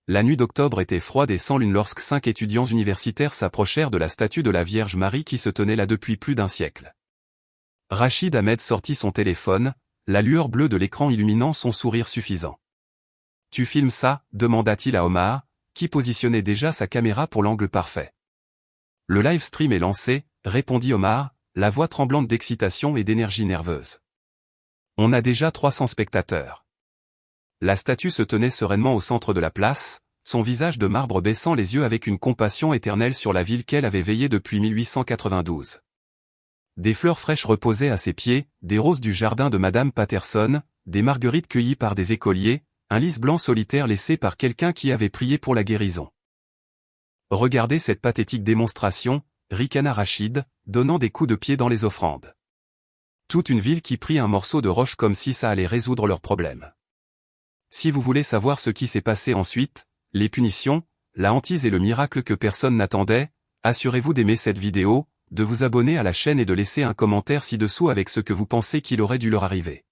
La nuit d'octobre était froide et sans lune lorsque 5 étudiants universitaires s'approchèrent de la statue de la Vierge Marie qui se tenait là depuis plus d'un siècle. Rachid Ahmed sortit son téléphone, la lueur bleue de l'écran illuminant son sourire suffisant. « Tu filmes ça ?» demanda-t-il à Omar, qui positionnait déjà sa caméra pour l'angle parfait. « Le live stream est lancé », répondit Omar, la voix tremblante d'excitation et d'énergie nerveuse. « On a déjà 300 spectateurs. » La statue se tenait sereinement au centre de la place, son visage de marbre baissant les yeux avec une compassion éternelle sur la ville qu'elle avait veillée depuis 1892. Des fleurs fraîches reposaient à ses pieds, des roses du jardin de Madame Patterson, des marguerites cueillies par des écoliers, un lys blanc solitaire laissé par quelqu'un qui avait prié pour la guérison. Regardez cette pathétique démonstration, ricana Rachid, donnant des coups de pied dans les offrandes. Toute une ville qui prit un morceau de roche comme si ça allait résoudre leurs problèmes. Si vous voulez savoir ce qui s'est passé ensuite, les punitions, la hantise et le miracle que personne n'attendait, assurez-vous d'aimer cette vidéo, de vous abonner à la chaîne et de laisser un commentaire ci-dessous avec ce que vous pensez qu'il aurait dû leur arriver.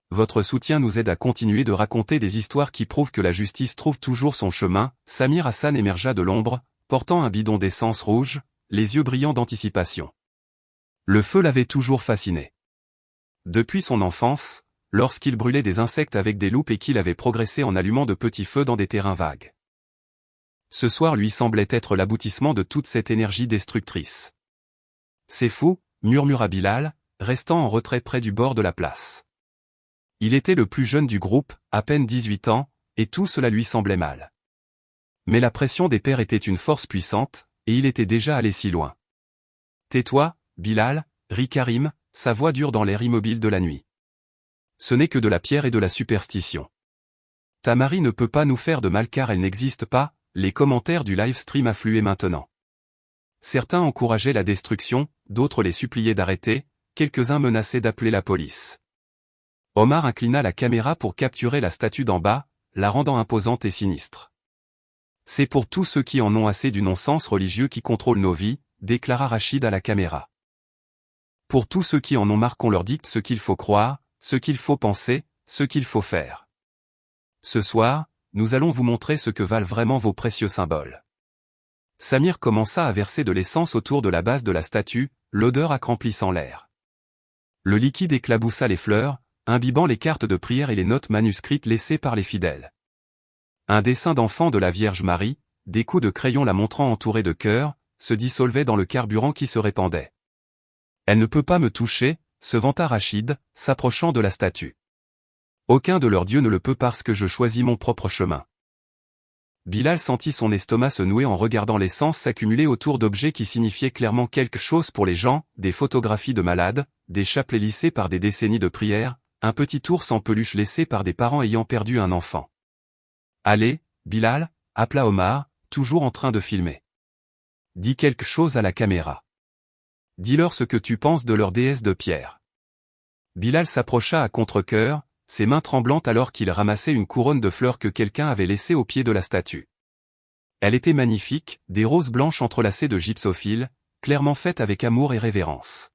Votre soutien nous aide à continuer de raconter des histoires qui prouvent que la justice trouve toujours son chemin. Samir Hassan émergea de l'ombre, portant un bidon d'essence rouge, les yeux brillants d'anticipation. Le feu l'avait toujours fasciné. Depuis son enfance, lorsqu'il brûlait des insectes avec des loupes et qu'il avait progressé en allumant de petits feux dans des terrains vagues. Ce soir lui semblait être l'aboutissement de toute cette énergie destructrice. « C'est fou », murmura Bilal, restant en retrait près du bord de la place. Il était le plus jeune du groupe, à peine 18 ans, et tout cela lui semblait mal. Mais la pression des pairs était une force puissante, et il était déjà allé si loin. « Tais-toi, Bilal », rit Karim, sa voix dure dans l'air immobile de la nuit. Ce n'est que de la pierre et de la superstition. Ta Marie ne peut pas nous faire de mal car elle n'existe pas, les commentaires du live stream affluaient maintenant. Certains encourageaient la destruction, d'autres les suppliaient d'arrêter, quelques-uns menaçaient d'appeler la police. Omar inclina la caméra pour capturer la statue d'en bas, la rendant imposante et sinistre. C'est pour tous ceux qui en ont assez du non-sens religieux qui contrôle nos vies, déclara Rachid à la caméra. Pour tous ceux qui en ont marre qu'on leur dicte ce qu'il faut croire, ce qu'il faut penser, ce qu'il faut faire. Ce soir, nous allons vous montrer ce que valent vraiment vos précieux symboles. Samir commença à verser de l'essence autour de la base de la statue, l'odeur accomplissant l'air. Le liquide éclaboussa les fleurs, imbibant les cartes de prière et les notes manuscrites laissées par les fidèles. Un dessin d'enfant de la Vierge Marie, des coups de crayon la montrant entourée de cœurs, se dissolvait dans le carburant qui se répandait. « Elle ne peut pas me toucher », se vanta Rachid, s'approchant de la statue. « Aucun de leurs dieux ne le peut parce que je choisis mon propre chemin. » Bilal sentit son estomac se nouer en regardant l'essence s'accumuler autour d'objets qui signifiaient clairement quelque chose pour les gens, des photographies de malades, des chapelets lissés par des décennies de prières, un petit ours en peluche laissé par des parents ayant perdu un enfant. « Allez, Bilal », appela Omar, toujours en train de filmer. « Dis quelque chose à la caméra. Dis-leur ce que tu penses de leur déesse de pierre. » Bilal s'approcha à contre-cœur, ses mains tremblantes alors qu'il ramassait une couronne de fleurs que quelqu'un avait laissée au pied de la statue. Elle était magnifique, des roses blanches entrelacées de gypsophile, clairement faites avec amour et révérence.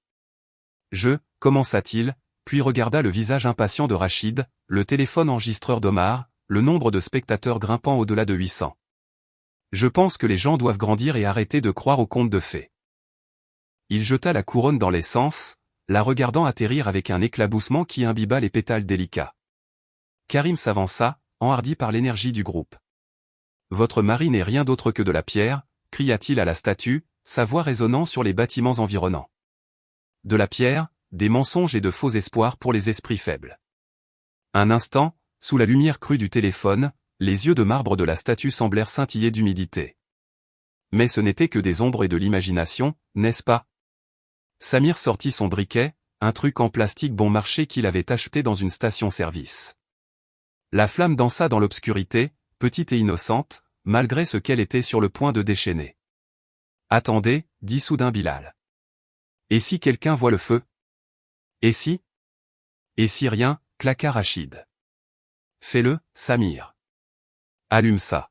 Commença-t-il, puis regarda le visage impatient de Rachid, le téléphone enregistreur d'Omar, le nombre de spectateurs grimpant au-delà de 800. Je pense que les gens doivent grandir et arrêter de croire aux contes de fées. Il jeta la couronne dans l'essence, la regardant atterrir avec un éclaboussement qui imbiba les pétales délicats. Karim s'avança, enhardi par l'énergie du groupe. « Votre mari n'est rien d'autre que de la pierre », cria-t-il à la statue, sa voix résonnant sur les bâtiments environnants. « De la pierre, des mensonges et de faux espoirs pour les esprits faibles. » Un instant, sous la lumière crue du téléphone, les yeux de marbre de la statue semblèrent scintiller d'humidité. Mais ce n'était que des ombres et de l'imagination, n'est-ce pas? Samir sortit son briquet, un truc en plastique bon marché qu'il avait acheté dans une station-service. La flamme dansa dans l'obscurité, petite et innocente, malgré ce qu'elle était sur le point de déchaîner. « Attendez », dit soudain Bilal. « Et si quelqu'un voit le feu? Et si? Et si rien ?» claqua Rachid. « Fais-le, Samir. Allume ça. »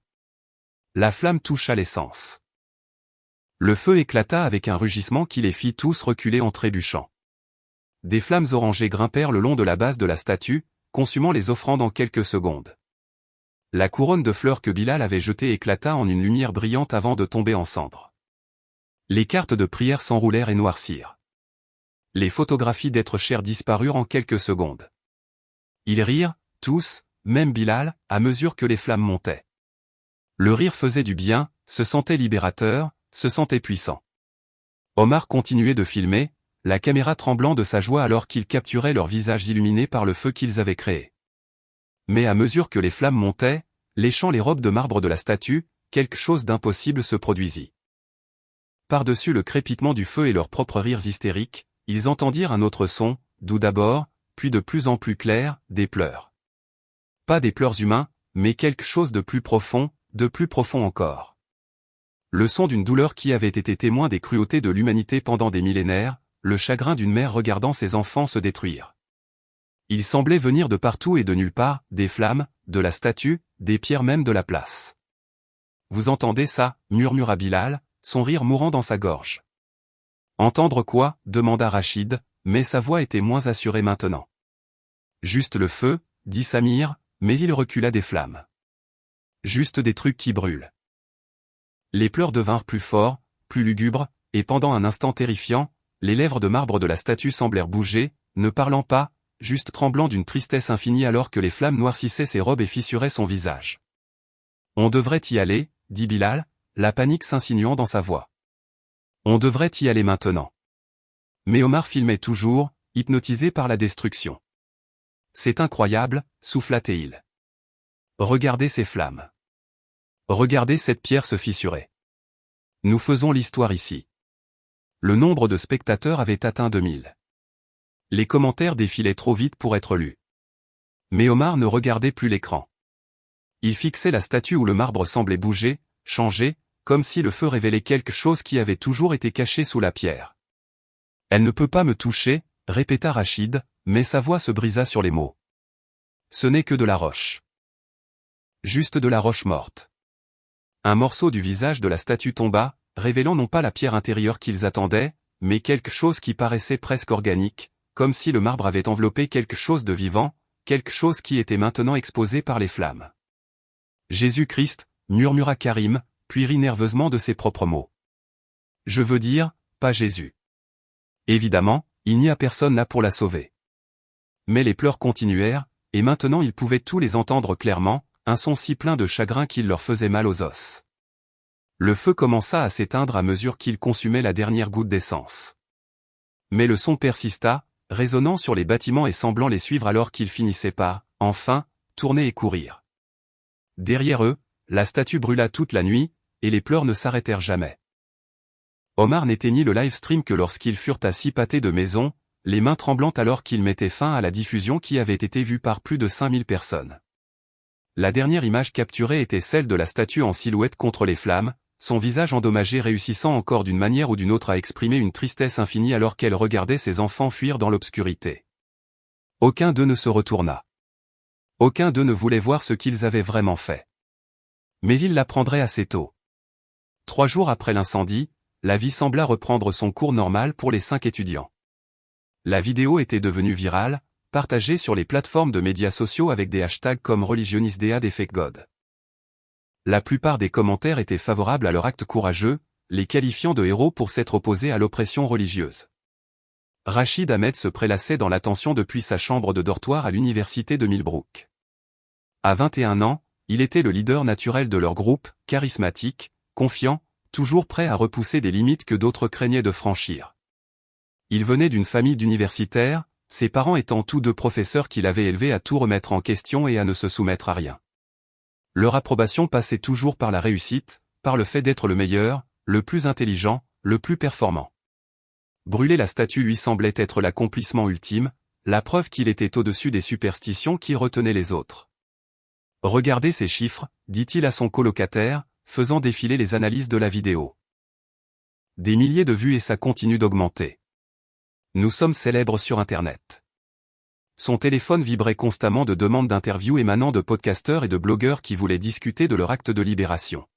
La flamme toucha l'essence. Le feu éclata avec un rugissement qui les fit tous reculer en trébuchant. Des flammes orangées grimpèrent le long de la base de la statue, consumant les offrandes en quelques secondes. La couronne de fleurs que Bilal avait jetée éclata en une lumière brillante avant de tomber en cendres. Les cartes de prière s'enroulèrent et noircirent. Les photographies d'êtres chers disparurent en quelques secondes. Ils rirent, tous, même Bilal, à mesure que les flammes montaient. Le rire faisait du bien, se sentait libérateur, se sentait puissant. Omar continuait de filmer, la caméra tremblant de sa joie alors qu'il capturait leurs visages illuminés par le feu qu'ils avaient créé. Mais à mesure que les flammes montaient, léchant les robes de marbre de la statue, quelque chose d'impossible se produisit. Par-dessus le crépitement du feu et leurs propres rires hystériques, ils entendirent un autre son, doux d'abord, puis de plus en plus clair, des pleurs. Pas des pleurs humains, mais quelque chose de plus profond encore. Le son d'une douleur qui avait été témoin des cruautés de l'humanité pendant des millénaires, le chagrin d'une mère regardant ses enfants se détruire. Il semblait venir de partout et de nulle part, des flammes, de la statue, des pierres même de la place. « Vous entendez ça » murmura Bilal, son rire mourant dans sa gorge. « Entendre quoi » demanda Rachid, mais sa voix était moins assurée maintenant. « Juste le feu » dit Samir, mais il recula des flammes. « Juste des trucs qui brûlent. » Les pleurs devinrent plus forts, plus lugubres, et pendant un instant terrifiant, les lèvres de marbre de la statue semblèrent bouger, ne parlant pas, juste tremblant d'une tristesse infinie alors que les flammes noircissaient ses robes et fissuraient son visage. « On devrait y aller, » dit Bilal, la panique s'insinuant dans sa voix. « On devrait y aller maintenant. » Mais Omar filmait toujours, hypnotisé par la destruction. « C'est incroyable, » souffla-t-il. « Regardez ces flammes. Regardez cette pierre se fissurer. Nous faisons l'histoire ici. » Le nombre de spectateurs avait atteint 2000. Les commentaires défilaient trop vite pour être lus. Mais Omar ne regardait plus l'écran. Il fixait la statue où le marbre semblait bouger, changer, comme si le feu révélait quelque chose qui avait toujours été caché sous la pierre. « Elle ne peut pas me toucher » répéta Rachid, mais sa voix se brisa sur les mots. « Ce n'est que de la roche. Juste de la roche morte. » Un morceau du visage de la statue tomba, révélant non pas la pierre intérieure qu'ils attendaient, mais quelque chose qui paraissait presque organique, comme si le marbre avait enveloppé quelque chose de vivant, quelque chose qui était maintenant exposé par les flammes. « Jésus-Christ » murmura Karim, puis rit nerveusement de ses propres mots. « Je veux dire, pas Jésus. » Évidemment, il n'y a personne là pour la sauver. Mais les pleurs continuèrent, et maintenant ils pouvaient tous les entendre clairement, un son si plein de chagrin qu'il leur faisait mal aux os. Le feu commença à s'éteindre à mesure qu'il consumait la dernière goutte d'essence. Mais le son persista, résonnant sur les bâtiments et semblant les suivre alors qu'ils finissaient par, enfin, tourner et courir. Derrière eux, la statue brûla toute la nuit, et les pleurs ne s'arrêtèrent jamais. Omar n'éteignit le live stream que lorsqu'ils furent à 6 pâtés de maison, les mains tremblantes alors qu'il mettait fin à la diffusion qui avait été vue par plus de 5000 personnes. La dernière image capturée était celle de la statue en silhouette contre les flammes, son visage endommagé réussissant encore d'une manière ou d'une autre à exprimer une tristesse infinie alors qu'elle regardait ses enfants fuir dans l'obscurité. Aucun d'eux ne se retourna. Aucun d'eux ne voulait voir ce qu'ils avaient vraiment fait. Mais ils l'apprendraient assez tôt. 3 jours après l'incendie, la vie sembla reprendre son cours normal pour les 5 étudiants. La vidéo était devenue virale, partagée sur les plateformes de médias sociaux avec des hashtags comme religionisdea et fake god. La plupart des commentaires étaient favorables à leur acte courageux, les qualifiant de héros pour s'être opposés à l'oppression religieuse. Rachid Ahmed se prélassait dans l'attention depuis sa chambre de dortoir à l'université de Millbrook. À 21 ans, il était le leader naturel de leur groupe, charismatique, confiant, toujours prêt à repousser des limites que d'autres craignaient de franchir. Il venait d'une famille d'universitaires, ses parents étant tous 2 professeurs qu'il avait élevés à tout remettre en question et à ne se soumettre à rien. Leur approbation passait toujours par la réussite, par le fait d'être le meilleur, le plus intelligent, le plus performant. Brûler la statue lui semblait être l'accomplissement ultime, la preuve qu'il était au-dessus des superstitions qui retenaient les autres. « Regardez ces chiffres » dit-il à son colocataire, faisant défiler les analyses de la vidéo. Des milliers de vues et ça continue d'augmenter. Nous sommes célèbres sur Internet. Son téléphone vibrait constamment de demandes d'interviews émanant de podcasteurs et de blogueurs qui voulaient discuter de leur acte de libération.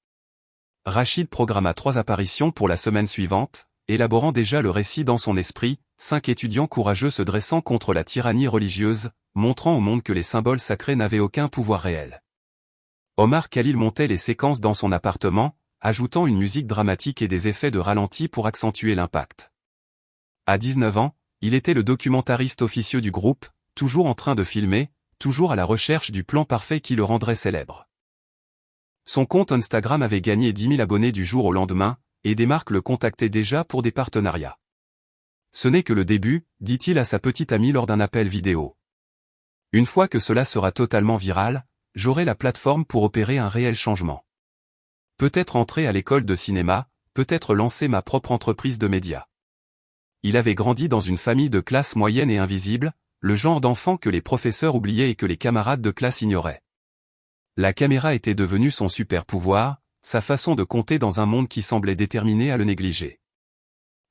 Rachid programma 3 apparitions pour la semaine suivante, élaborant déjà le récit dans son esprit, 5 étudiants courageux se dressant contre la tyrannie religieuse, montrant au monde que les symboles sacrés n'avaient aucun pouvoir réel. Omar Khalil montait les séquences dans son appartement, ajoutant une musique dramatique et des effets de ralenti pour accentuer l'impact. À 19 ans, il était le documentariste officieux du groupe, toujours en train de filmer, toujours à la recherche du plan parfait qui le rendrait célèbre. Son compte Instagram avait gagné 10 000 abonnés du jour au lendemain, et des marques le contactaient déjà pour des partenariats. Ce n'est que le début, dit-il à sa petite amie lors d'un appel vidéo. Une fois que cela sera totalement viral, j'aurai la plateforme pour opérer un réel changement. Peut-être entrer à l'école de cinéma, peut-être lancer ma propre entreprise de médias. Il avait grandi dans une famille de classe moyenne et invisible, le genre d'enfant que les professeurs oubliaient et que les camarades de classe ignoraient. La caméra était devenue son super pouvoir, sa façon de compter dans un monde qui semblait déterminé à le négliger.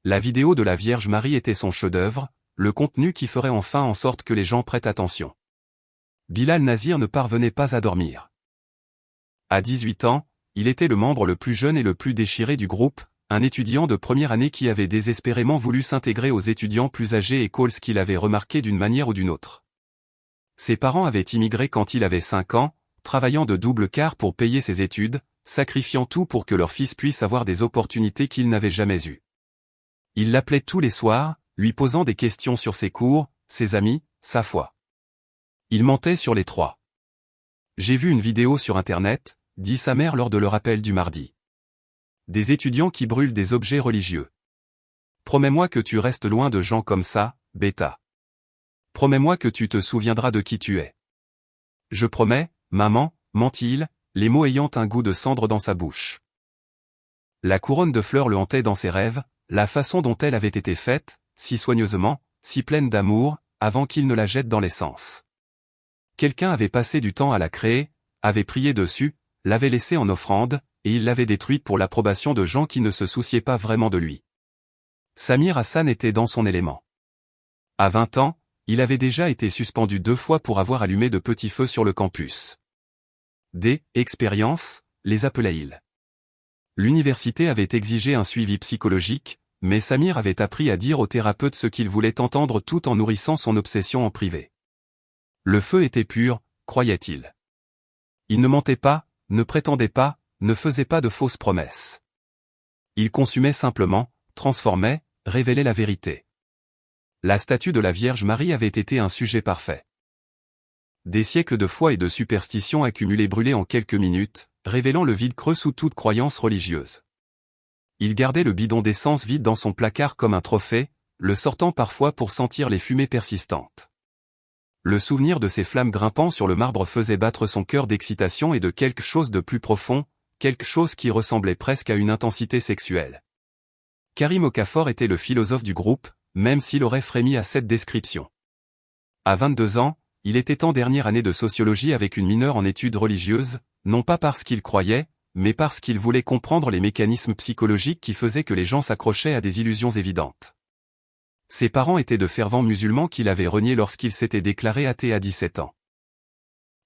La vidéo de la Vierge Marie était son chef-d'œuvre, le contenu qui ferait enfin en sorte que les gens prêtent attention. Bilal Nazir ne parvenait pas à dormir. À 18 ans, il était le membre le plus jeune et le plus déchiré du groupe, un étudiant de première année qui avait désespérément voulu s'intégrer aux étudiants plus âgés et Coles qu'il avait remarqué d'une manière ou d'une autre. Ses parents avaient immigré quand il avait 5 ans, travaillant de double quart pour payer ses études, sacrifiant tout pour que leur fils puisse avoir des opportunités qu'il n'avait jamais eues. Il l'appelait tous les soirs, lui posant des questions sur ses cours, ses amis, sa foi. Il mentait sur les trois. J'ai vu une vidéo sur Internet, dit sa mère lors de leur appel du mardi. Des étudiants qui brûlent des objets religieux. Promets-moi que tu restes loin de gens comme ça, bêta. Promets-moi que tu te souviendras de qui tu es. Je promets, maman, mentit-il, les mots ayant un goût de cendre dans sa bouche. La couronne de fleurs le hantait dans ses rêves, la façon dont elle avait été faite, si soigneusement, si pleine d'amour, avant qu'il ne la jette dans l'essence. Quelqu'un avait passé du temps à la créer, avait prié dessus, l'avait laissée en offrande, et il l'avait détruite pour l'approbation de gens qui ne se souciaient pas vraiment de lui. Samir Hassan était dans son élément. À 20 ans, il avait déjà été suspendu 2 fois pour avoir allumé de petits feux sur le campus. Des expériences, les appelait-il. L'université avait exigé un suivi psychologique, mais Samir avait appris à dire au thérapeute ce qu'il voulait entendre tout en nourrissant son obsession en privé. Le feu était pur, croyait-il. Il ne mentait pas, ne prétendait pas, ne faisait pas de fausses promesses. Il consumait simplement, transformait, révélait la vérité. La statue de la Vierge Marie avait été un sujet parfait. Des siècles de foi et de superstitions accumulées brûlaient en quelques minutes, révélant le vide creux sous toute croyance religieuse. Il gardait le bidon d'essence vide dans son placard comme un trophée, le sortant parfois pour sentir les fumées persistantes. Le souvenir de ces flammes grimpant sur le marbre faisait battre son cœur d'excitation et de quelque chose de plus profond, quelque chose qui ressemblait presque à une intensité sexuelle. Karim Okafor était le philosophe du groupe, même s'il aurait frémi à cette description. À 22 ans, il était en dernière année de sociologie avec une mineure en études religieuses, non pas parce qu'il croyait, mais parce qu'il voulait comprendre les mécanismes psychologiques qui faisaient que les gens s'accrochaient à des illusions évidentes. Ses parents étaient de fervents musulmans qu'il avait reniés lorsqu'il s'était déclaré athée à 17 ans.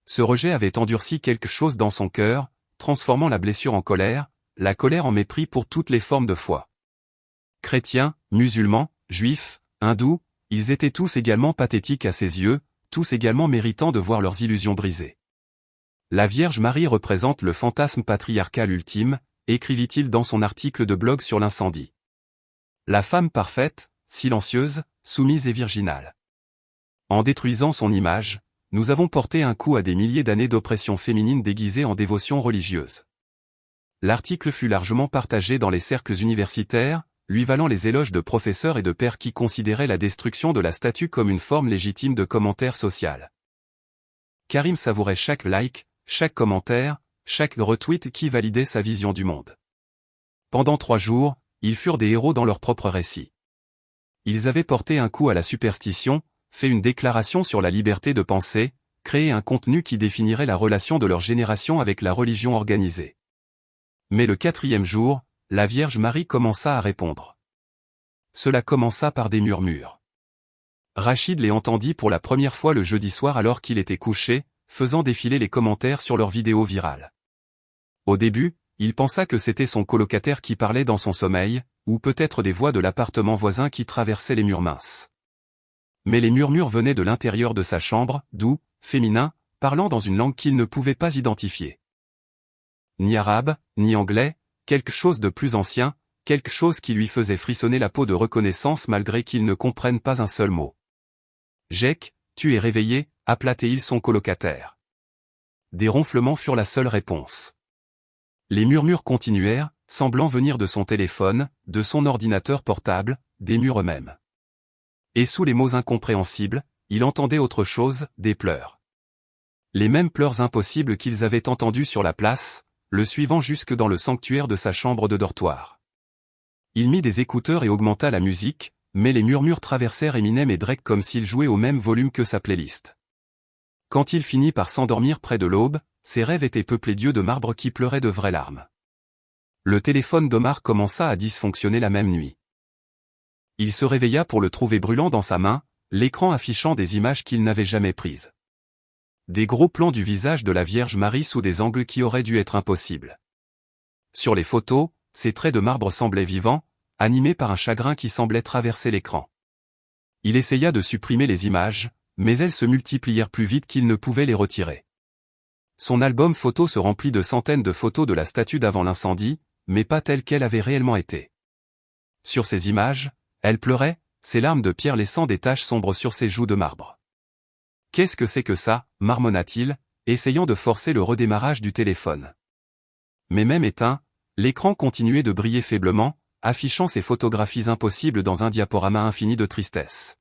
Ce rejet avait endurci quelque chose dans son cœur, transformant la blessure en colère, la colère en mépris pour toutes les formes de foi. Chrétiens, musulmans, juifs, hindous, ils étaient tous également pathétiques à ses yeux, tous également méritants de voir leurs illusions brisées. La Vierge Marie représente le fantasme patriarcal ultime, écrivit-il dans son article de blog sur l'incendie. La femme parfaite, silencieuse, soumise et virginale. En détruisant son image, nous avons porté un coup à des milliers d'années d'oppression féminine déguisée en dévotion religieuse. L'article fut largement partagé dans les cercles universitaires, lui valant les éloges de professeurs et de pairs qui considéraient la destruction de la statue comme une forme légitime de commentaire social. Karim savourait chaque like, chaque commentaire, chaque retweet qui validait sa vision du monde. Pendant 3 jours, ils furent des héros dans leur propre récit. Ils avaient porté un coup à la superstition, fait une déclaration sur la liberté de penser, créé un contenu qui définirait la relation de leur génération avec la religion organisée. Mais le 4e jour, la Vierge Marie commença à répondre. Cela commença par des murmures. Rachid les entendit pour la première fois le jeudi soir alors qu'il était couché, faisant défiler les commentaires sur leur vidéo virale. Au début, il pensa que c'était son colocataire qui parlait dans son sommeil, ou peut-être des voix de l'appartement voisin qui traversaient les murs minces. Mais les murmures venaient de l'intérieur de sa chambre, doux, féminin, parlant dans une langue qu'il ne pouvait pas identifier. ni arabe, ni anglais, quelque chose de plus ancien, quelque chose qui lui faisait frissonner la peau de reconnaissance malgré qu'il ne comprenne pas un seul mot. « Jake, tu es réveillé » appela-t-il son colocataire. Des ronflements furent la seule réponse. Les murmures continuèrent, semblant venir de son téléphone, de son ordinateur portable, des murs eux-mêmes. Et sous les mots incompréhensibles, il entendait autre chose, des pleurs. Les mêmes pleurs impossibles qu'ils avaient entendus sur la place, le suivant jusque dans le sanctuaire de sa chambre de dortoir. Il mit des écouteurs et augmenta la musique, mais les murmures traversèrent Eminem et Drake comme s'ils jouaient au même volume que sa playlist. Quand il finit par s'endormir près de l'aube, ses rêves étaient peuplés d'yeux de marbre qui pleuraient de vraies larmes. Le téléphone d'Omar commença à dysfonctionner la même nuit. Il se réveilla pour le trouver brûlant dans sa main, l'écran affichant des images qu'il n'avait jamais prises. Des gros plans du visage de la Vierge Marie sous des angles qui auraient dû être impossibles. Sur les photos, ses traits de marbre semblaient vivants, animés par un chagrin qui semblait traverser l'écran. Il essaya de supprimer les images, mais elles se multiplièrent plus vite qu'il ne pouvait les retirer. Son album photo se remplit de centaines de photos de la statue d'avant l'incendie, mais pas telle qu'elle avait réellement été. Sur ces images, elle pleurait, ses larmes de pierre laissant des taches sombres sur ses joues de marbre. « Qu'est-ce que c'est que ça » marmonna-t-il, essayant de forcer le redémarrage du téléphone. Mais même éteint, l'écran continuait de briller faiblement, affichant ces photographies impossibles dans un diaporama infini de tristesse.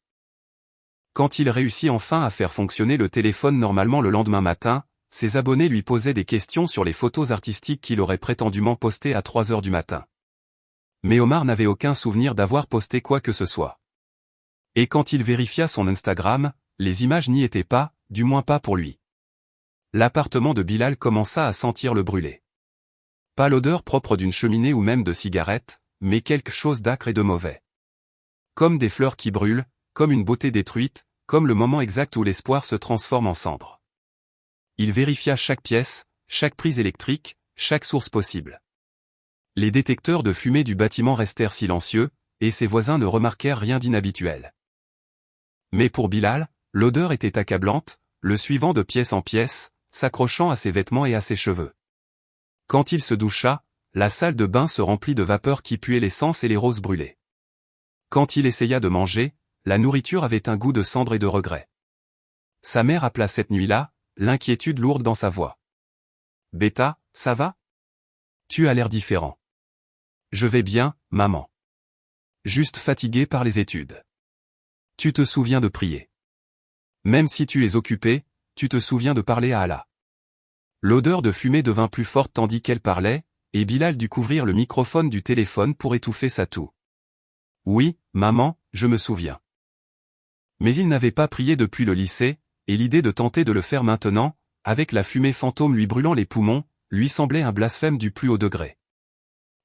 Quand il réussit enfin à faire fonctionner le téléphone normalement le lendemain matin, ses abonnés lui posaient des questions sur les photos artistiques qu'il aurait prétendument postées à 3 heures du matin. Mais Omar n'avait aucun souvenir d'avoir posté quoi que ce soit. Et quand il vérifia son Instagram, les images n'y étaient pas, du moins pas pour lui. L'appartement de Bilal commença à sentir le brûlé. Pas l'odeur propre d'une cheminée ou même de cigarette, mais quelque chose d'âcre et de mauvais. Comme des fleurs qui brûlent, comme une beauté détruite, comme le moment exact où l'espoir se transforme en cendre. Il vérifia chaque pièce, chaque prise électrique, chaque source possible. Les détecteurs de fumée du bâtiment restèrent silencieux, et ses voisins ne remarquèrent rien d'inhabituel. Mais pour Bilal, l'odeur était accablante, le suivant de pièce en pièce, s'accrochant à ses vêtements et à ses cheveux. Quand il se doucha, la salle de bain se remplit de vapeurs qui puaient l'essence et les roses brûlées. Quand il essaya de manger, la nourriture avait un goût de cendre et de regret. Sa mère appela cette nuit-là, l'inquiétude lourde dans sa voix. « Beta, ça va ? Tu as l'air différent. »« Je vais bien, maman. Juste fatigué par les études. »« Tu te souviens de prier. Même si tu es occupé, tu te souviens de parler à Allah. » L'odeur de fumée devint plus forte tandis qu'elle parlait, et Bilal dut couvrir le microphone du téléphone pour étouffer sa toux. « Oui, maman, je me souviens. » Mais il n'avait pas prié depuis le lycée, et l'idée de tenter de le faire maintenant, avec la fumée fantôme lui brûlant les poumons, lui semblait un blasphème du plus haut degré.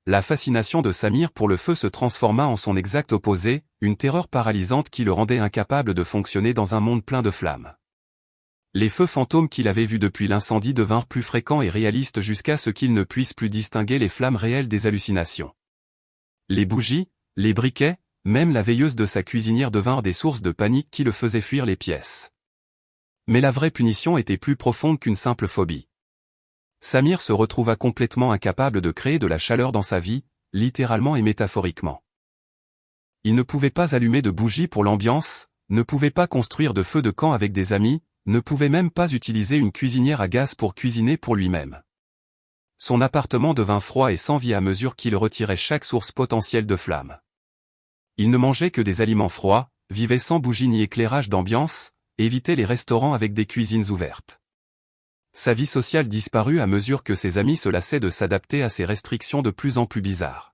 La fascination de Samir pour le feu se transforma en son exact opposé, une terreur paralysante qui le rendait incapable de fonctionner dans un monde plein de flammes. Les feux fantômes qu'il avait vus depuis l'incendie devinrent plus fréquents et réalistes jusqu'à ce qu'il ne puisse plus distinguer les flammes réelles des hallucinations. Les bougies, les briquets, même la veilleuse de sa cuisinière devinrent des sources de panique qui le faisaient fuir les pièces. Mais la vraie punition était plus profonde qu'une simple phobie. Samir se retrouva complètement incapable de créer de la chaleur dans sa vie, littéralement et métaphoriquement. Il ne pouvait pas allumer de bougies pour l'ambiance, ne pouvait pas construire de feu de camp avec des amis, ne pouvait même pas utiliser une cuisinière à gaz pour cuisiner pour lui-même. Son appartement devint froid et sans vie à mesure qu'il retirait chaque source potentielle de flamme. Il ne mangeait que des aliments froids, vivait sans bougie ni éclairage d'ambiance, évitait les restaurants avec des cuisines ouvertes. Sa vie sociale disparut à mesure que ses amis se lassaient de s'adapter à ces restrictions de plus en plus bizarres.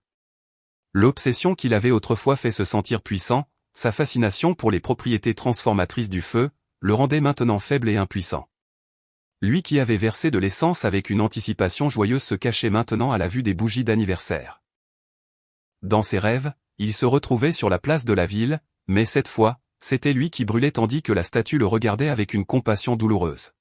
L'obsession qu'il avait autrefois fait se sentir puissant, sa fascination pour les propriétés transformatrices du feu, le rendait maintenant faible et impuissant. Lui qui avait versé de l'essence avec une anticipation joyeuse se cachait maintenant à la vue des bougies d'anniversaire. Dans ses rêves, il se retrouvait sur la place de la ville, mais cette fois, c'était lui qui brûlait tandis que la statue le regardait avec une compassion douloureuse.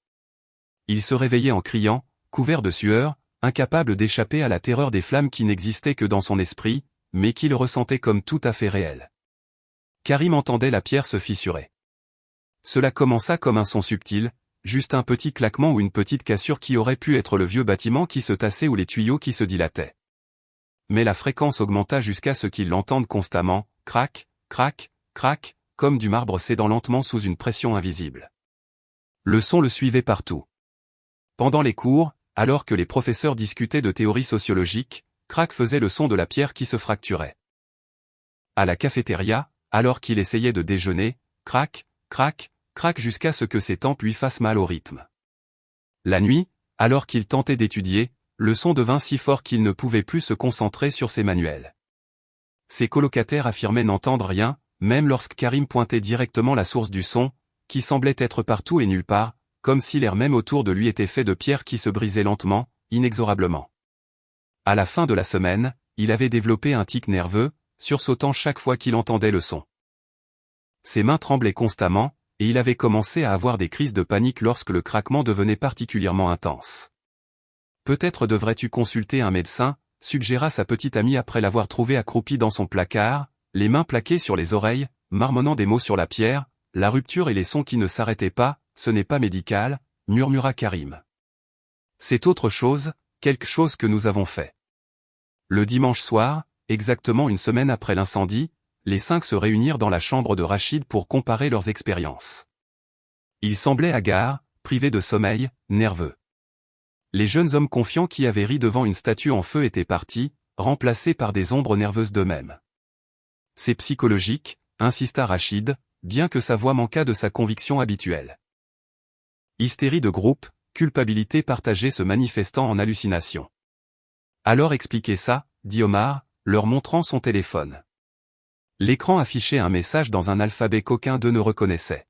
Il se réveillait en criant, couvert de sueur, incapable d'échapper à la terreur des flammes qui n'existaient que dans son esprit, mais qu'il ressentait comme tout à fait réel. Karim entendait la pierre se fissurer. Cela commença comme un son subtil, juste un petit claquement ou une petite cassure qui aurait pu être le vieux bâtiment qui se tassait ou les tuyaux qui se dilataient. Mais la fréquence augmenta jusqu'à ce qu'ils l'entendent constamment, crac, crac, crac, comme du marbre cédant lentement sous une pression invisible. Le son le suivait partout. Pendant les cours, alors que les professeurs discutaient de théories sociologiques, crac faisait le son de la pierre qui se fracturait. À la cafétéria, alors qu'il essayait de déjeuner, crac, crac, crac jusqu'à ce que ses tempes lui fassent mal au rythme. La nuit, alors qu'il tentait d'étudier, le son devint si fort qu'il ne pouvait plus se concentrer sur ses manuels. Ses colocataires affirmaient n'entendre rien, même lorsque Karim pointait directement la source du son, qui semblait être partout et nulle part, comme si l'air même autour de lui était fait de pierres qui se brisaient lentement, inexorablement. À la fin de la semaine, il avait développé un tic nerveux, sursautant chaque fois qu'il entendait le son. Ses mains tremblaient constamment, et il avait commencé à avoir des crises de panique lorsque le craquement devenait particulièrement intense. Peut-être devrais-tu consulter un médecin, suggéra sa petite amie après l'avoir trouvé accroupi dans son placard, les mains plaquées sur les oreilles, marmonnant des mots sur la pierre, la rupture et les sons qui ne s'arrêtaient pas, ce n'est pas médical, murmura Karim. C'est autre chose, quelque chose que nous avons fait. Le dimanche soir, exactement une semaine après l'incendie, les 5 se réunirent dans la chambre de Rachid pour comparer leurs expériences. Ils semblaient hagards, privés de sommeil, nerveux. Les jeunes hommes confiants qui avaient ri devant une statue en feu étaient partis, remplacés par des ombres nerveuses d'eux-mêmes. C'est psychologique, insista Rachid, bien que sa voix manquât de sa conviction habituelle. Hystérie de groupe, culpabilité partagée se manifestant en hallucination. Alors expliquez ça, dit Omar, leur montrant son téléphone. L'écran affichait un message dans un alphabet qu'aucun d'eux ne reconnaissait.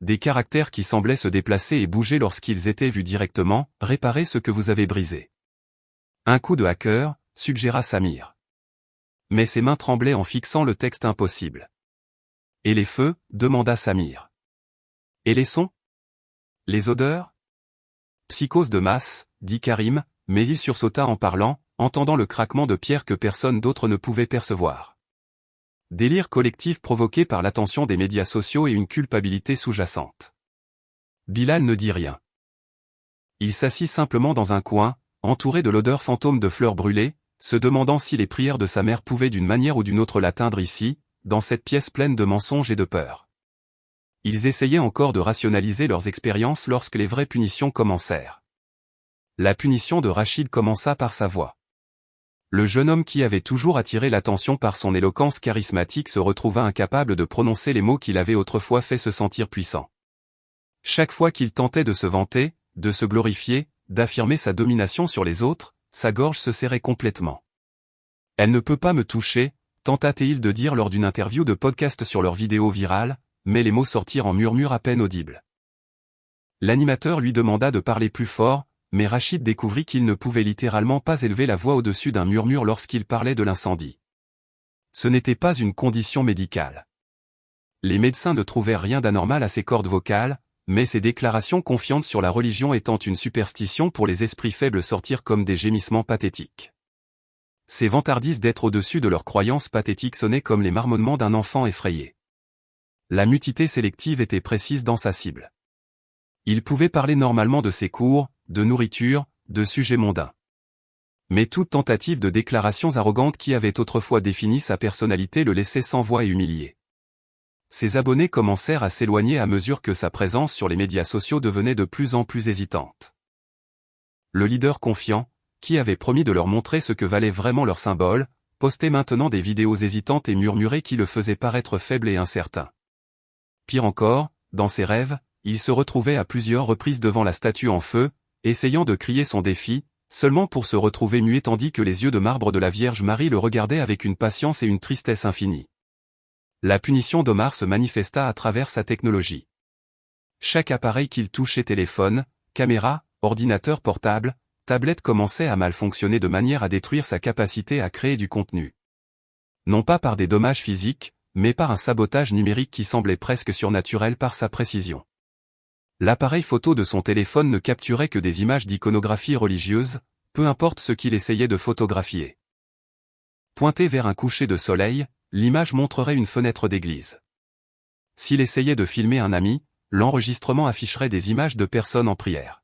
Des caractères qui semblaient se déplacer et bouger lorsqu'ils étaient vus directement, réparez ce que vous avez brisé. Un coup de hacker, suggéra Samir. Mais ses mains tremblaient en fixant le texte impossible. Et les feux, demanda Samir. Et les sons? Les odeurs? Psychose de masse, dit Karim, mais il sursauta en parlant, entendant le craquement de pierre que personne d'autre ne pouvait percevoir. Délire collectif provoqué par l'attention des médias sociaux et une culpabilité sous-jacente. Bilal ne dit rien. Il s'assit simplement dans un coin, entouré de l'odeur fantôme de fleurs brûlées, se demandant si les prières de sa mère pouvaient d'une manière ou d'une autre l'atteindre ici, dans cette pièce pleine de mensonges et de peur. Ils essayaient encore de rationaliser leurs expériences lorsque les vraies punitions commencèrent. La punition de Rachid commença par sa voix. Le jeune homme qui avait toujours attiré l'attention par son éloquence charismatique se retrouva incapable de prononcer les mots qu'il avait autrefois fait se sentir puissant. Chaque fois qu'il tentait de se vanter, de se glorifier, d'affirmer sa domination sur les autres, sa gorge se serrait complètement. « Elle ne peut pas me toucher », tenta-t-il de dire lors d'une interview de podcast sur leur vidéo virale, mais les mots sortirent en murmures à peine audibles. L'animateur lui demanda de parler plus fort, mais Rachid découvrit qu'il ne pouvait littéralement pas élever la voix au-dessus d'un murmure lorsqu'il parlait de l'incendie. Ce n'était pas une condition médicale. Les médecins ne trouvèrent rien d'anormal à ses cordes vocales, mais ses déclarations confiantes sur la religion étant une superstition pour les esprits faibles sortirent comme des gémissements pathétiques. Ces vantardises d'être au-dessus de leurs croyances pathétiques sonnaient comme les marmonnements d'un enfant effrayé. La mutité sélective était précise dans sa cible. Il pouvait parler normalement de ses cours, de nourriture, de sujets mondains. Mais toute tentative de déclarations arrogantes qui avaient autrefois défini sa personnalité le laissait sans voix et humilié. Ses abonnés commencèrent à s'éloigner à mesure que sa présence sur les médias sociaux devenait de plus en plus hésitante. Le leader confiant, qui avait promis de leur montrer ce que valait vraiment leur symbole, postait maintenant des vidéos hésitantes et murmurées qui le faisaient paraître faible et incertain. Pire encore, dans ses rêves, il se retrouvait à plusieurs reprises devant la statue en feu, essayant de crier son défi, seulement pour se retrouver muet tandis que les yeux de marbre de la Vierge Marie le regardaient avec une patience et une tristesse infinies. La punition d'Omar se manifesta à travers sa technologie. Chaque appareil qu'il touchait, téléphone, caméra, ordinateur portable, tablette, commençait à mal fonctionner de manière à détruire sa capacité à créer du contenu. Non pas par des dommages physiques, mais par un sabotage numérique qui semblait presque surnaturel par sa précision. L'appareil photo de son téléphone ne capturait que des images d'iconographie religieuse, peu importe ce qu'il essayait de photographier. Pointé vers un coucher de soleil, l'image montrerait une fenêtre d'église. S'il essayait de filmer un ami, l'enregistrement afficherait des images de personnes en prière.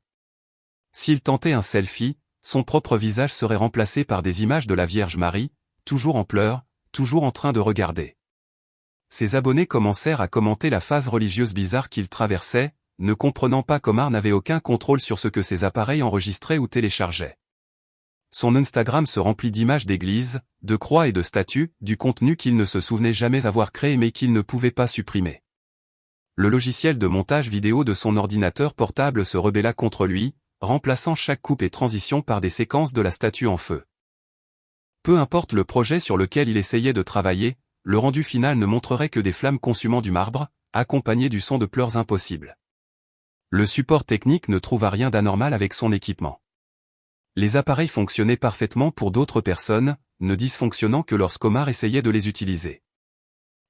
S'il tentait un selfie, son propre visage serait remplacé par des images de la Vierge Marie, toujours en pleurs, toujours en train de regarder. Ses abonnés commencèrent à commenter la phase religieuse bizarre qu'il traversait, ne comprenant pas qu'Omar n'avait aucun contrôle sur ce que ses appareils enregistraient ou téléchargeaient. Son Instagram se remplit d'images d'églises, de croix et de statues, du contenu qu'il ne se souvenait jamais avoir créé mais qu'il ne pouvait pas supprimer. Le logiciel de montage vidéo de son ordinateur portable se rebella contre lui, remplaçant chaque coupe et transition par des séquences de la statue en feu. Peu importe le projet sur lequel il essayait de travailler, le rendu final ne montrerait que des flammes consumant du marbre, accompagnées du son de pleurs impossibles. Le support technique ne trouva rien d'anormal avec son équipement. Les appareils fonctionnaient parfaitement pour d'autres personnes, ne dysfonctionnant que lorsqu'Omar essayait de les utiliser.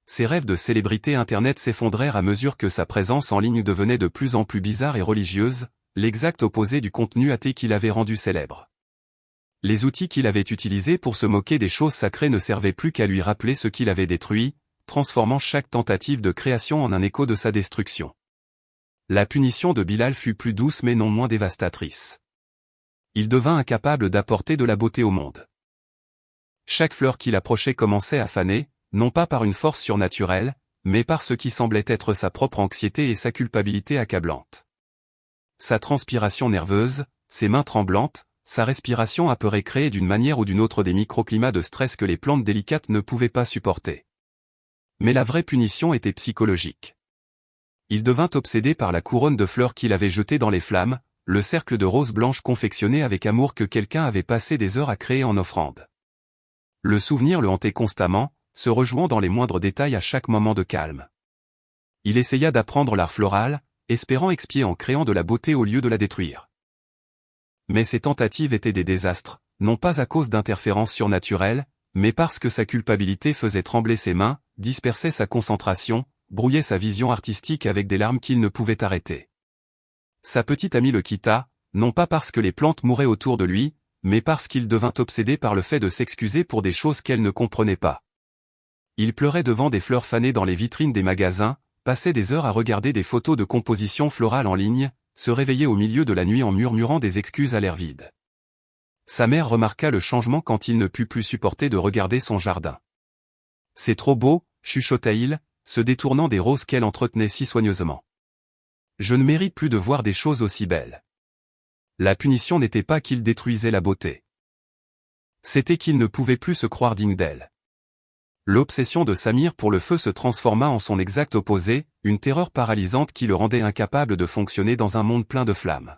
Ses rêves de célébrité Internet s'effondrèrent à mesure que sa présence en ligne devenait de plus en plus bizarre et religieuse, l'exact opposé du contenu athée qu'il avait rendu célèbre. Les outils qu'il avait utilisés pour se moquer des choses sacrées ne servaient plus qu'à lui rappeler ce qu'il avait détruit, transformant chaque tentative de création en un écho de sa destruction. La punition de Bilal fut plus douce mais non moins dévastatrice. Il devint incapable d'apporter de la beauté au monde. Chaque fleur qu'il approchait commençait à faner, non pas par une force surnaturelle, mais par ce qui semblait être sa propre anxiété et sa culpabilité accablante. Sa transpiration nerveuse, ses mains tremblantes, sa respiration apeurée créaient d'une manière ou d'une autre des microclimats de stress que les plantes délicates ne pouvaient pas supporter. Mais la vraie punition était psychologique. Il devint obsédé par la couronne de fleurs qu'il avait jetée dans les flammes, le cercle de roses blanches confectionné avec amour que quelqu'un avait passé des heures à créer en offrande. Le souvenir le hantait constamment, se rejouant dans les moindres détails à chaque moment de calme. Il essaya d'apprendre l'art floral, espérant expier en créant de la beauté au lieu de la détruire. Mais ses tentatives étaient des désastres, non pas à cause d'interférences surnaturelles, mais parce que sa culpabilité faisait trembler ses mains, dispersait sa concentration, brouillait sa vision artistique avec des larmes qu'il ne pouvait arrêter. Sa petite amie le quitta, non pas parce que les plantes mouraient autour de lui, mais parce qu'il devint obsédé par le fait de s'excuser pour des choses qu'elle ne comprenait pas. Il pleurait devant des fleurs fanées dans les vitrines des magasins, passait des heures à regarder des photos de compositions florales en ligne, se réveillait au milieu de la nuit en murmurant des excuses à l'air vide. Sa mère remarqua le changement quand il ne put plus supporter de regarder son jardin. « C'est trop beau », chuchota-t-il, se détournant des roses qu'elle entretenait si soigneusement. « Je ne mérite plus de voir des choses aussi belles. » La punition n'était pas qu'il détruisait la beauté. C'était qu'il ne pouvait plus se croire digne d'elle. L'obsession de Samir pour le feu se transforma en son exact opposé, une terreur paralysante qui le rendait incapable de fonctionner dans un monde plein de flammes.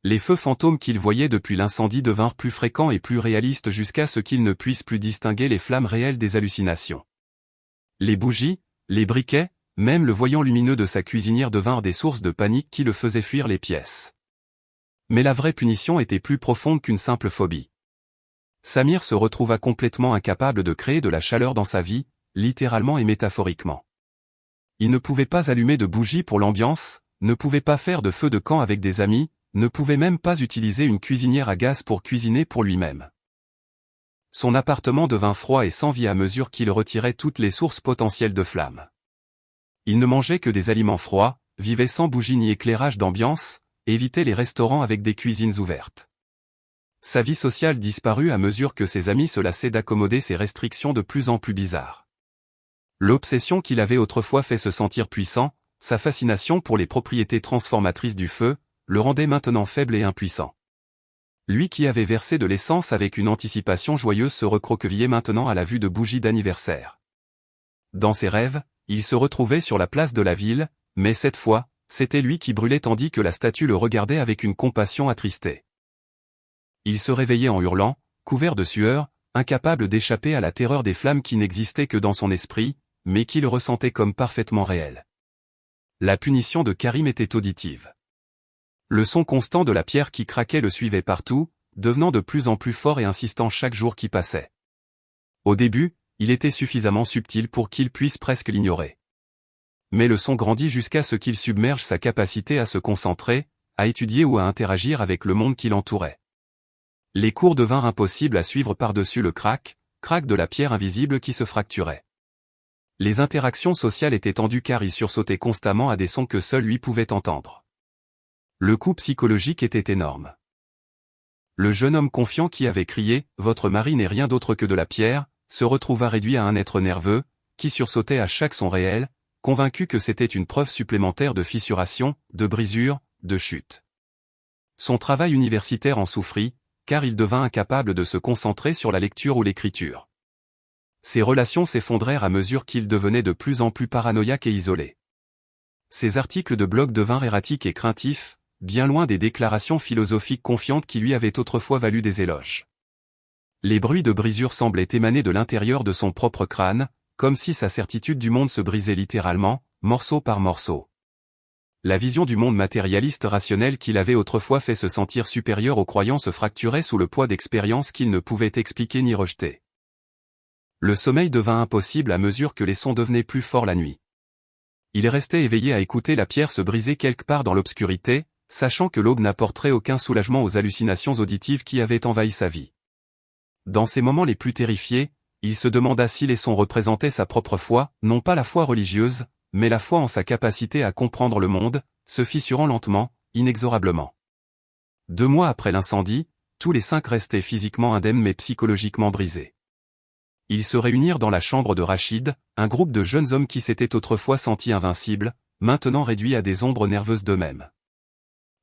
Les feux fantômes qu'il voyait depuis l'incendie devinrent plus fréquents et plus réalistes jusqu'à ce qu'il ne puisse plus distinguer les flammes réelles des hallucinations. Les bougies, les briquets, même le voyant lumineux de sa cuisinière devinrent des sources de panique qui le faisaient fuir les pièces. Mais la vraie punition était plus profonde qu'une simple phobie. Samir se retrouva complètement incapable de créer de la chaleur dans sa vie, littéralement et métaphoriquement. Il ne pouvait pas allumer de bougies pour l'ambiance, ne pouvait pas faire de feu de camp avec des amis, ne pouvait même pas utiliser une cuisinière à gaz pour cuisiner pour lui-même. Son appartement devint froid et sans vie à mesure qu'il retirait toutes les sources potentielles de flammes. Il ne mangeait que des aliments froids, vivait sans bougie ni éclairage d'ambiance, évitait les restaurants avec des cuisines ouvertes. Sa vie sociale disparut à mesure que ses amis se lassaient d'accommoder ces restrictions de plus en plus bizarres. L'obsession qu'il avait autrefois fait se sentir puissant, sa fascination pour les propriétés transformatrices du feu, le rendait maintenant faible et impuissant. Lui qui avait versé de l'essence avec une anticipation joyeuse se recroquevillait maintenant à la vue de bougies d'anniversaire. Dans ses rêves, il se retrouvait sur la place de la ville, mais cette fois, c'était lui qui brûlait tandis que la statue le regardait avec une compassion attristée. Il se réveillait en hurlant, couvert de sueur, incapable d'échapper à la terreur des flammes qui n'existaient que dans son esprit, mais qu'il ressentait comme parfaitement réelle. La punition de Karim était auditive. Le son constant de la pierre qui craquait le suivait partout, devenant de plus en plus fort et insistant chaque jour qui passait. Au début, il était suffisamment subtil pour qu'il puisse presque l'ignorer. Mais le son grandit jusqu'à ce qu'il submerge sa capacité à se concentrer, à étudier ou à interagir avec le monde qui l'entourait. Les cours devinrent impossibles à suivre par-dessus le crac de la pierre invisible qui se fracturait. Les interactions sociales étaient tendues car il sursautait constamment à des sons que seul lui pouvait entendre. Le coup psychologique était énorme. Le jeune homme confiant qui avait crié « Votre mari n'est rien d'autre que de la pierre », se retrouva réduit à un être nerveux, qui sursautait à chaque son réel, convaincu que c'était une preuve supplémentaire de fissuration, de brisure, de chute. Son travail universitaire en souffrit, car il devint incapable de se concentrer sur la lecture ou l'écriture. Ses relations s'effondrèrent à mesure qu'il devenait de plus en plus paranoïaque et isolé. Ses articles de blog devinrent erratiques et craintifs, bien loin des déclarations philosophiques confiantes qui lui avaient autrefois valu des éloges. Les bruits de brisure semblaient émaner de l'intérieur de son propre crâne, comme si sa certitude du monde se brisait littéralement, morceau par morceau. La vision du monde matérialiste rationnel qu'il avait autrefois fait se sentir supérieur aux croyants se fracturait sous le poids d'expériences qu'il ne pouvait expliquer ni rejeter. Le sommeil devint impossible à mesure que les sons devenaient plus forts la nuit. Il restait éveillé à écouter la pierre se briser quelque part dans l'obscurité, sachant que l'aube n'apporterait aucun soulagement aux hallucinations auditives qui avaient envahi sa vie. Dans ces moments les plus terrifiés, il se demanda si les sons représentaient sa propre foi, non pas la foi religieuse, mais la foi en sa capacité à comprendre le monde, se fissurant lentement, inexorablement. 2 mois après l'incendie, tous les 5 restaient physiquement indemnes mais psychologiquement brisés. Ils se réunirent dans la chambre de Rachid, un groupe de jeunes hommes qui s'étaient autrefois sentis invincibles, maintenant réduits à des ombres nerveuses d'eux-mêmes.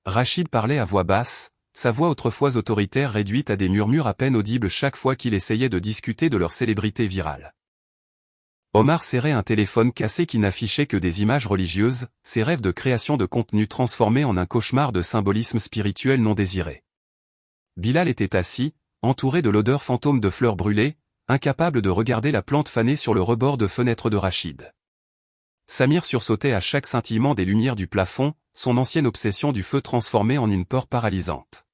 Rachid parlait à voix basse, sa voix autrefois autoritaire réduite à des murmures à peine audibles chaque fois qu'il essayait de discuter de leur célébrité virale. Omar serrait un téléphone cassé qui n'affichait que des images religieuses, ses rêves de création de contenu transformés en un cauchemar de symbolisme spirituel non désiré. Bilal était assis, entouré de l'odeur fantôme de fleurs brûlées, incapable de regarder la plante fanée sur le rebord de fenêtre de Rachid. Samir sursautait à chaque scintillement des lumières du plafond, son ancienne obsession du feu transformée en une peur paralysante.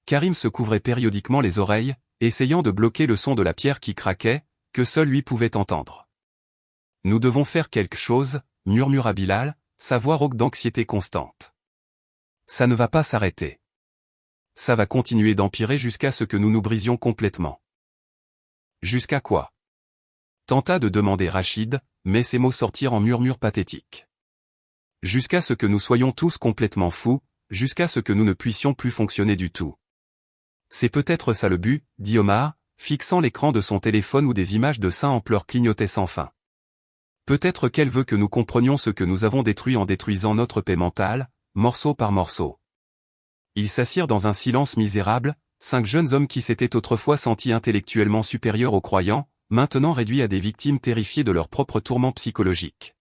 Karim se couvrait périodiquement les oreilles, essayant de bloquer le son de la pierre qui craquait, que seul lui pouvait entendre. « Nous devons faire quelque chose », murmura Bilal, sa voix rauque d'anxiété constante. « Ça ne va pas s'arrêter. Ça va continuer d'empirer jusqu'à ce que nous nous brisions complètement. » Jusqu'à quoi? Tenta de demander Rachid, mais ses mots sortirent en murmures pathétiques. Jusqu'à ce que nous soyons tous complètement fous, jusqu'à ce que nous ne puissions plus fonctionner du tout. C'est peut-être ça le but, dit Omar, fixant l'écran de son téléphone où des images de saints en pleurs clignotaient sans fin. Peut-être qu'elle veut que nous comprenions ce que nous avons détruit en détruisant notre paix mentale, morceau par morceau. Ils s'assirent dans un silence misérable, 5 jeunes hommes qui s'étaient autrefois sentis intellectuellement supérieurs aux croyants, maintenant réduits à des victimes terrifiées de leurs propres tourments psychologiques.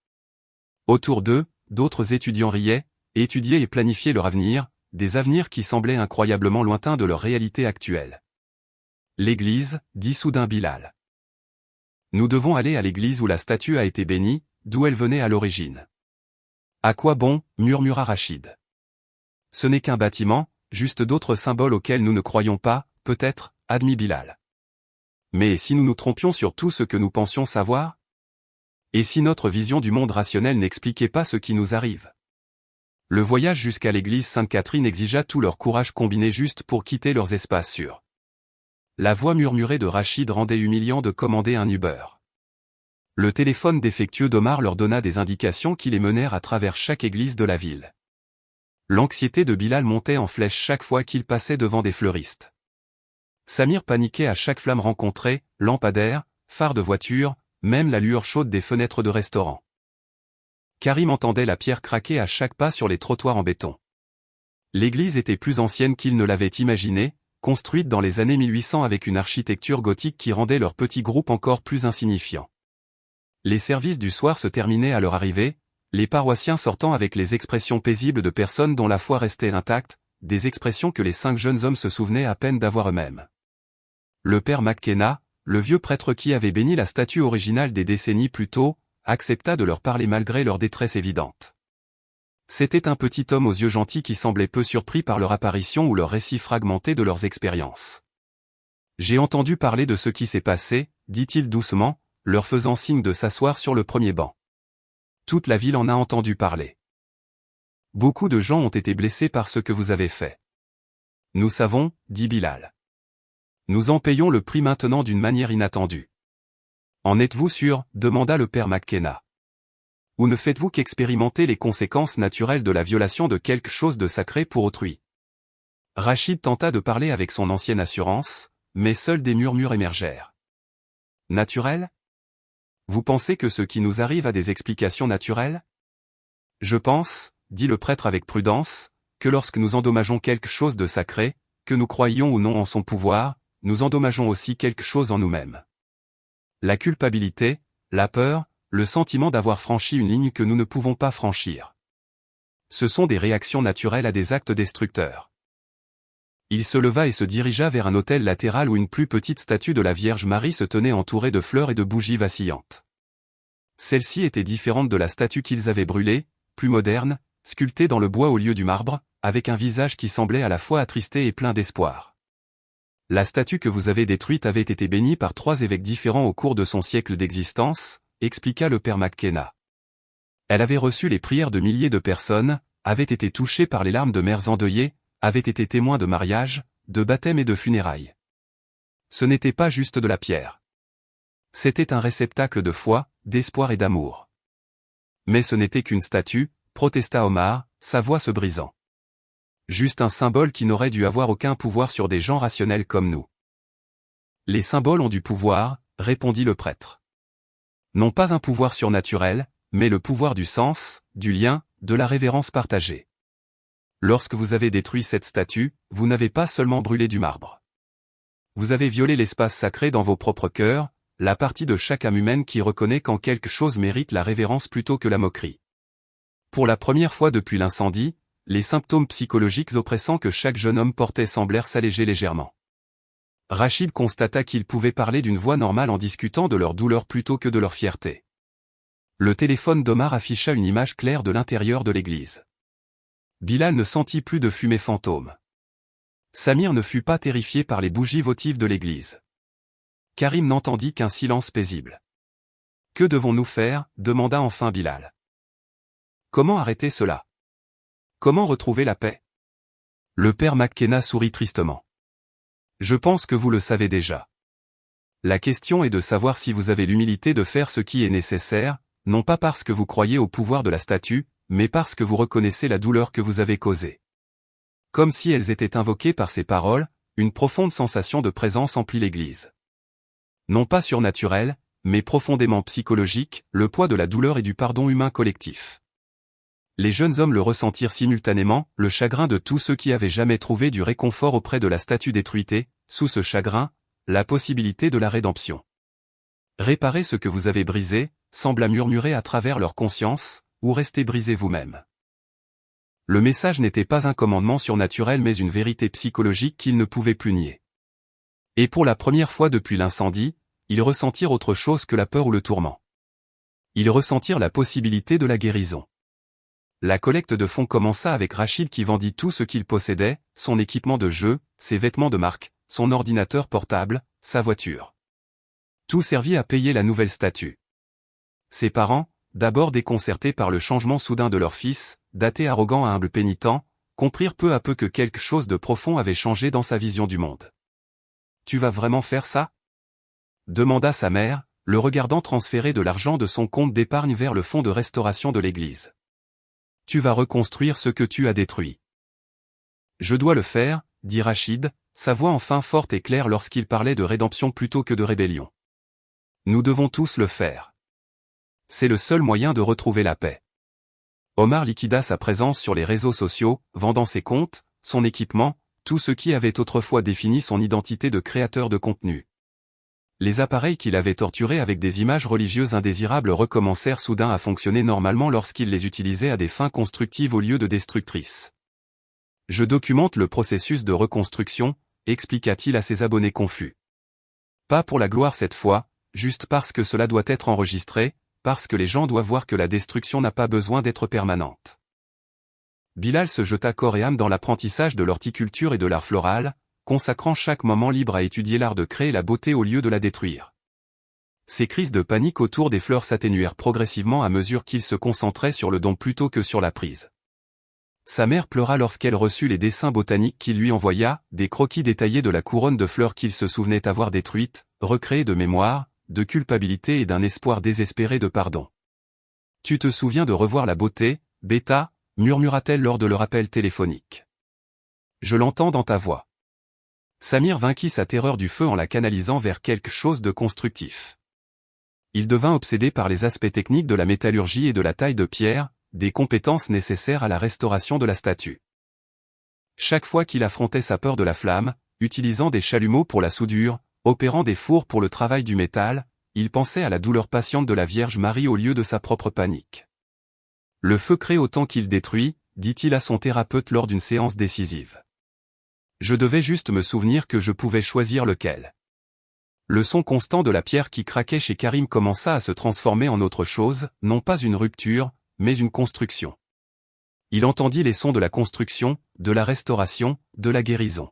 Autour d'eux, d'autres étudiants riaient, étudiaient et planifiaient leur avenir, des avenirs qui semblaient incroyablement lointains de leur réalité actuelle. L'église, dit soudain Bilal. Nous devons aller à l'église où la statue a été bénie, d'où elle venait à l'origine. À quoi bon, murmura Rachid. Ce n'est qu'un bâtiment, juste d'autres symboles auxquels nous ne croyons pas, peut-être, admit Bilal. Mais si nous nous trompions sur tout ce que nous pensions savoir? Et si notre vision du monde rationnel n'expliquait pas ce qui nous arrive? Le voyage jusqu'à l'église Sainte-Catherine exigea tout leur courage combiné juste pour quitter leurs espaces sûrs. La voix murmurée de Rachid rendait humiliant de commander un Uber. Le téléphone défectueux d'Omar leur donna des indications qui les menèrent à travers chaque église de la ville. L'anxiété de Bilal montait en flèche chaque fois qu'il passait devant des fleuristes. Samir paniquait à chaque flamme rencontrée, lampadaire, phare de voiture, même la lueur chaude des fenêtres de restaurants. Karim entendait la pierre craquer à chaque pas sur les trottoirs en béton. L'église était plus ancienne qu'il ne l'avait imaginé, construite dans les années 1800 avec une architecture gothique qui rendait leur petit groupe encore plus insignifiant. Les services du soir se terminaient à leur arrivée, les paroissiens sortant avec les expressions paisibles de personnes dont la foi restait intacte, des expressions que les 5 jeunes hommes se souvenaient à peine d'avoir eux-mêmes. Le père McKenna, le vieux prêtre qui avait béni la statue originale des décennies plus tôt, accepta de leur parler malgré leur détresse évidente. C'était un petit homme aux yeux gentils qui semblait peu surpris par leur apparition ou leur récit fragmenté de leurs expériences. « J'ai entendu parler de ce qui s'est passé, dit-il doucement, leur faisant signe de s'asseoir sur le premier banc. Toute la ville en a entendu parler. Beaucoup de gens ont été blessés par ce que vous avez fait. Nous savons, dit Bilal. Nous en payons le prix maintenant d'une manière inattendue. En êtes-vous sûr, demanda le père McKenna. Ou ne faites-vous qu'expérimenter les conséquences naturelles de la violation de quelque chose de sacré pour autrui? Rachid tenta de parler avec son ancienne assurance, mais seuls des murmures émergèrent. Naturel? Vous pensez que ce qui nous arrive a des explications naturelles? Je pense, dit le prêtre avec prudence, que lorsque nous endommageons quelque chose de sacré, que nous croyions ou non en son pouvoir, nous endommageons aussi quelque chose en nous-mêmes. La culpabilité, la peur, le sentiment d'avoir franchi une ligne que nous ne pouvons pas franchir. Ce sont des réactions naturelles à des actes destructeurs. Il se leva et se dirigea vers un autel latéral où une plus petite statue de la Vierge Marie se tenait entourée de fleurs et de bougies vacillantes. Celle-ci était différente de la statue qu'ils avaient brûlée, plus moderne, sculptée dans le bois au lieu du marbre, avec un visage qui semblait à la fois attristé et plein d'espoir. La statue que vous avez détruite avait été bénie par 3 évêques différents au cours de son siècle d'existence, expliqua le père McKenna. Elle avait reçu les prières de milliers de personnes, avait été touchée par les larmes de mères endeuillées, avait été témoin de mariages, de baptêmes et de funérailles. Ce n'était pas juste de la pierre. C'était un réceptacle de foi, d'espoir et d'amour. Mais ce n'était qu'une statue, protesta Omar, sa voix se brisant. Juste un symbole qui n'aurait dû avoir aucun pouvoir sur des gens rationnels comme nous. Les symboles ont du pouvoir, répondit le prêtre. Non pas un pouvoir surnaturel, mais le pouvoir du sens, du lien, de la révérence partagée. Lorsque vous avez détruit cette statue, vous n'avez pas seulement brûlé du marbre. Vous avez violé l'espace sacré dans vos propres cœurs, la partie de chaque âme humaine qui reconnaît quand quelque chose mérite la révérence plutôt que la moquerie. Pour la première fois depuis l'incendie, les symptômes psychologiques oppressants que chaque jeune homme portait semblèrent s'alléger légèrement. Rachid constata qu'ils pouvaient parler d'une voix normale en discutant de leur douleur plutôt que de leur fierté. Le téléphone d'Omar afficha une image claire de l'intérieur de l'église. Bilal ne sentit plus de fumée fantôme. Samir ne fut pas terrifié par les bougies votives de l'église. Karim n'entendit qu'un silence paisible. « Que devons-nous faire » demanda enfin Bilal. « Comment arrêter cela? Comment retrouver la paix ?» Le père McKenna sourit tristement. « Je pense que vous le savez déjà. La question est de savoir si vous avez l'humilité de faire ce qui est nécessaire, non pas parce que vous croyez au pouvoir de la statue, mais parce que vous reconnaissez la douleur que vous avez causée. » Comme si elles étaient invoquées par ces paroles, une profonde sensation de présence emplit l'église. Non pas surnaturelle, mais profondément psychologique, le poids de la douleur et du pardon humain collectif. Les jeunes hommes le ressentirent simultanément, le chagrin de tous ceux qui avaient jamais trouvé du réconfort auprès de la statue détruite et, sous ce chagrin, la possibilité de la rédemption. Réparez ce que vous avez brisé, sembla murmurer à travers leur conscience, ou restez brisé vous-même. Le message n'était pas un commandement surnaturel mais une vérité psychologique qu'ils ne pouvaient plus nier. Et pour la première fois depuis l'incendie, ils ressentirent autre chose que la peur ou le tourment. Ils ressentirent la possibilité de la guérison. La collecte de fonds commença avec Rachid qui vendit tout ce qu'il possédait, son équipement de jeu, ses vêtements de marque, son ordinateur portable, sa voiture. Tout servit à payer la nouvelle statue. Ses parents, d'abord déconcertés par le changement soudain de leur fils, d'athée arrogant à humble pénitent, comprirent peu à peu que quelque chose de profond avait changé dans sa vision du monde. « Tu vas vraiment faire ça ?» demanda sa mère, le regardant transférer de l'argent de son compte d'épargne vers le fonds de restauration de l'église. « Tu vas reconstruire ce que tu as détruit. »« Je dois le faire, » dit Rachid, sa voix enfin forte et claire lorsqu'il parlait de rédemption plutôt que de rébellion. « Nous devons tous le faire. C'est le seul moyen de retrouver la paix. » Omar liquida sa présence sur les réseaux sociaux, vendant ses comptes, son équipement, tout ce qui avait autrefois défini son identité de créateur de contenu. Les appareils qu'il avait torturés avec des images religieuses indésirables recommencèrent soudain à fonctionner normalement lorsqu'il les utilisait à des fins constructives au lieu de destructrices. « Je documente le processus de reconstruction », expliqua-t-il à ses abonnés confus. « Pas pour la gloire cette fois, juste parce que cela doit être enregistré, parce que les gens doivent voir que la destruction n'a pas besoin d'être permanente. » Bilal se jeta corps et âme dans l'apprentissage de l'horticulture et de l'art floral, consacrant chaque moment libre à étudier l'art de créer la beauté au lieu de la détruire. Ses crises de panique autour des fleurs s'atténuèrent progressivement à mesure qu'il se concentrait sur le don plutôt que sur la prise. Sa mère pleura lorsqu'elle reçut les dessins botaniques qu'il lui envoya, des croquis détaillés de la couronne de fleurs qu'il se souvenait avoir détruite, recréée de mémoire, de culpabilité et d'un espoir désespéré de pardon. « Tu te souviens de revoir la beauté, Beta » murmura-t-elle lors de leur appel téléphonique. « Je l'entends dans ta voix. » Samir vainquit sa terreur du feu en la canalisant vers quelque chose de constructif. Il devint obsédé par les aspects techniques de la métallurgie et de la taille de pierre, des compétences nécessaires à la restauration de la statue. Chaque fois qu'il affrontait sa peur de la flamme, utilisant des chalumeaux pour la soudure, opérant des fours pour le travail du métal, il pensait à la douleur patiente de la Vierge Marie au lieu de sa propre panique. « Le feu crée autant qu'il détruit », dit-il à son thérapeute lors d'une séance décisive. Je devais juste me souvenir que je pouvais choisir lequel. Le son constant de la pierre qui craquait chez Karim commença à se transformer en autre chose, non pas une rupture, mais une construction. Il entendit les sons de la construction, de la restauration, de la guérison.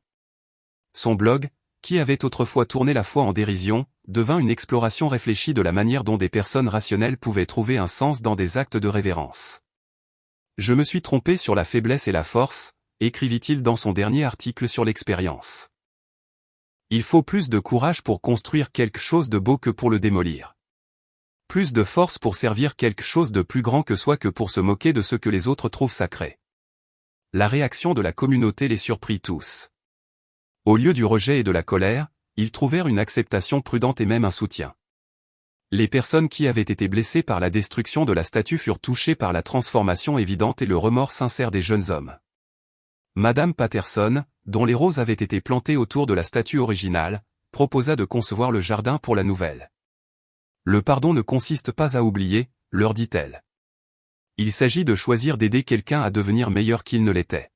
Son blog, qui avait autrefois tourné la foi en dérision, devint une exploration réfléchie de la manière dont des personnes rationnelles pouvaient trouver un sens dans des actes de révérence. Je me suis trompé sur la faiblesse et la force, écrivit-il dans son dernier article sur l'expérience. Il faut plus de courage pour construire quelque chose de beau que pour le démolir. Plus de force pour servir quelque chose de plus grand que soi que pour se moquer de ce que les autres trouvent sacré. La réaction de la communauté les surprit tous. Au lieu du rejet et de la colère, ils trouvèrent une acceptation prudente et même un soutien. Les personnes qui avaient été blessées par la destruction de la statue furent touchées par la transformation évidente et le remords sincère des jeunes hommes. Madame Patterson, dont les roses avaient été plantées autour de la statue originale, proposa de concevoir le jardin pour la nouvelle. Le pardon ne consiste pas à oublier, leur dit-elle. Il s'agit de choisir d'aider quelqu'un à devenir meilleur qu'il ne l'était.